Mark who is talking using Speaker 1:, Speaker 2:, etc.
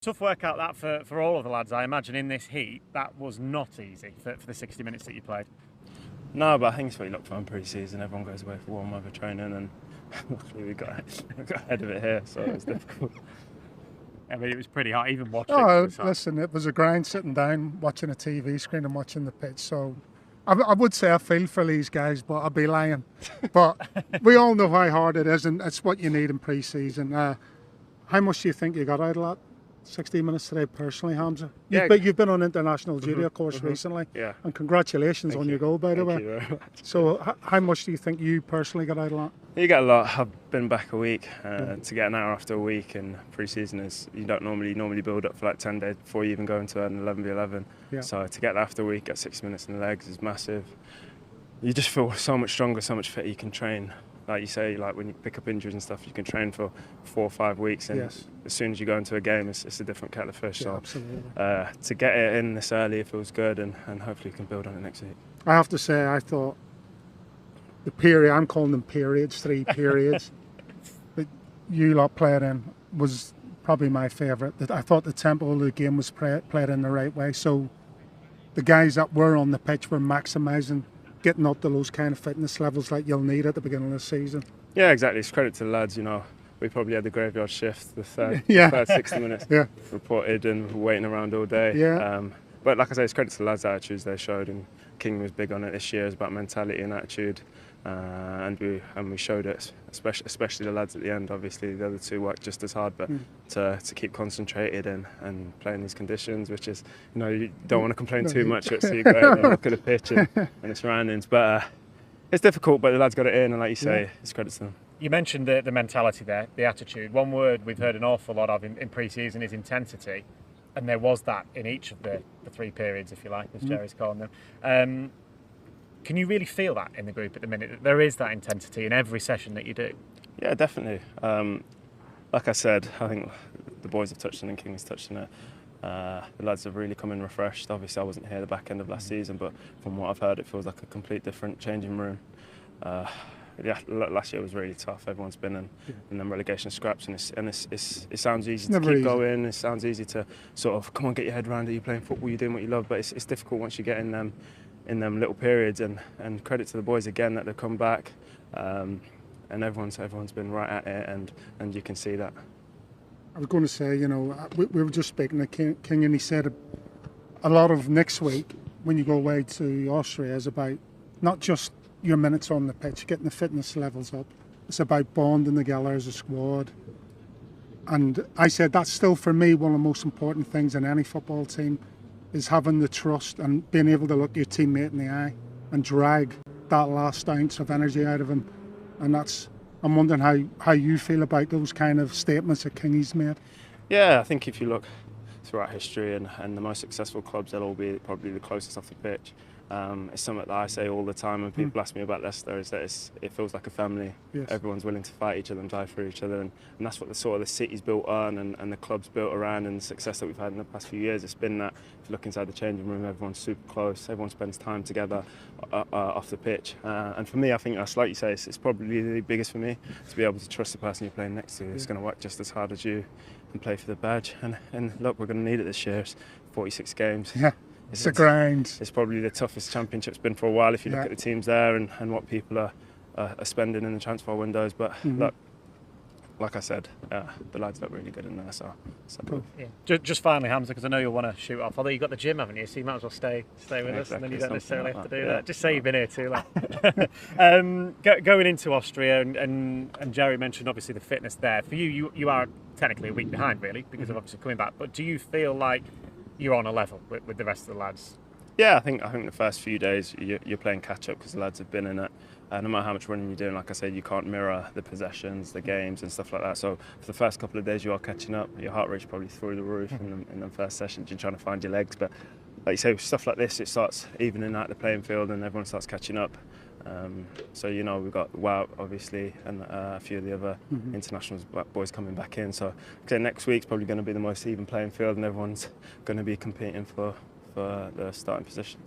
Speaker 1: Tough workout that for all of the lads, I imagine, in this heat. That was not easy for the 60 minutes that you played.
Speaker 2: No, but I think it's what you look for in pre-season. Everyone goes away for warm-up training, and luckily we got ahead of it here, so it was difficult.
Speaker 1: I mean, it was pretty hot, even watching.
Speaker 3: Oh, listen, it was a grind sitting down, watching a TV screen and watching the pitch. So I would say I feel for these guys, but I'd be lying. But we all know how hard it is, and it's what you need in pre-season. How much do you think you got out of that 60 minutes today, personally, Hamza? You've been on international duty, of course, recently.
Speaker 2: Yeah.
Speaker 3: And congratulations on your goal, by the way.
Speaker 2: Thank you very much.
Speaker 3: So how much do you think you personally got out of that?
Speaker 2: You get a lot. I've been back a week. To get an hour after a week in pre-season is you don't normally build up for like 10 days before you even go into an 11v11.
Speaker 3: Yeah.
Speaker 2: So to get that after a week, get 6 minutes in the legs is massive. You just feel so much stronger, so much fitter. You can train. Like you say, like when you pick up injuries and stuff, you can train for 4 or 5 weeks, and
Speaker 3: Yes.
Speaker 2: as soon as you go into a game, it's a different kettle of fish.
Speaker 3: Yeah,
Speaker 2: So
Speaker 3: absolutely.
Speaker 2: to get it in this early, it feels good, and hopefully you can build on it next week.
Speaker 3: I have to say, I thought the period, I'm calling them periods, 3 periods, that you lot played in was probably my favourite. I thought the tempo of the game was played in the right way. So the guys that were on the pitch were maximising getting up to those kind of fitness levels like you'll need at the beginning of the season.
Speaker 2: Yeah, exactly. It's credit to the lads. You know, we probably had the graveyard shift, the third,
Speaker 3: Yeah.
Speaker 2: third 60 minutes
Speaker 3: Yeah.
Speaker 2: reported and waiting around all day.
Speaker 3: Yeah.
Speaker 2: But like I say, it's credit to the lads' attitudes they showed, and King was big on it this year. It's about mentality and attitude, and we showed it, especially the lads at the end. Obviously, the other two worked just as hard, but to keep concentrated and play in these conditions, which is, you know, you don't want to complain too much. So you go out and look at the pitch and the surroundings, but it's difficult. But the lads got it in, and like you say, it's credit to them.
Speaker 1: You mentioned the mentality there, the attitude. One word we've heard an awful lot of in pre-season is intensity, and there was that in each of the 3 periods, if you like, as Jerry's calling them. Can you really feel that in the group at the minute? That there is that intensity in every session that you do?
Speaker 2: Yeah, definitely. Like I said, I think the boys have touched on it and King has touched on it. The lads have really come in refreshed. Obviously, I wasn't here the back end of last season, but from what I've heard, it feels like a complete different changing room. Yeah, last year was really tough. Everyone's been in them relegation scraps, and it sounds easy to keep going. It sounds easy to sort of come on, get your head around it. You're playing football, you're doing what you love, but it's difficult once you get in them little periods. And credit to the boys again that they've come back, and everyone's been right at it, and you can see that.
Speaker 3: I was going to say, you know, we were just speaking to King, and he said a lot of next week when you go away to Austria is about not just your minutes on the pitch, getting the fitness levels up. It's about bonding together as a squad. And I said that's still for me one of the most important things in any football team is having the trust and being able to look your teammate in the eye and drag that last ounce of energy out of him. And I'm wondering how you feel about those kind of statements that Kingy's made.
Speaker 2: Yeah, I think if you look throughout history and the most successful clubs, they'll all be probably the closest off the pitch. It's something that I say all the time when people ask me about Leicester, is that it feels like a family.
Speaker 3: Yes.
Speaker 2: Everyone's willing to fight each other and die for each other, and that's what the city's built on and the club's built around, and the success that we've had in the past few years. It's been that if you look inside the changing room, everyone's super close, everyone spends time together off the pitch. And for me, I think that's, like you say, it's probably the biggest for me, to be able to trust the person you're playing next to. It's going to work just as hard as you and play for the badge. And look, we're going to need it this year. It's 46 games.
Speaker 3: Yeah. It's a grind.
Speaker 2: It's probably the toughest championship's been for a while if you look at the teams there and what people are spending in the transfer windows. But look, like I said, the lads look really good in there. So
Speaker 3: Cool.
Speaker 1: Yeah. Just finally, Hamza, because I know you'll want to shoot off. Although you've got the gym, haven't you? So you might as well stay with us, and then you don't necessarily have to do that. Just say you've been here too long. Going into Austria, and Jerry mentioned obviously the fitness there. For you are technically a week behind, really, because of obviously coming back. But do you feel like you're on a level with the rest of the lads?
Speaker 2: Yeah, I think the first few days you're playing catch up because the lads have been in it. No matter how much running you're doing, like I said, you can't mirror the possessions, the games, and stuff like that. So for the first couple of days, you are catching up. Your heart rate's probably through the roof in the first sessions. You're trying to find your legs, but like you say, stuff like this, it starts evening out the playing field, and everyone starts catching up. So you know, we've got Wout obviously, and a few of the other international boys coming back in. So next week's probably going to be the most even playing field, and everyone's going to be competing for the starting position.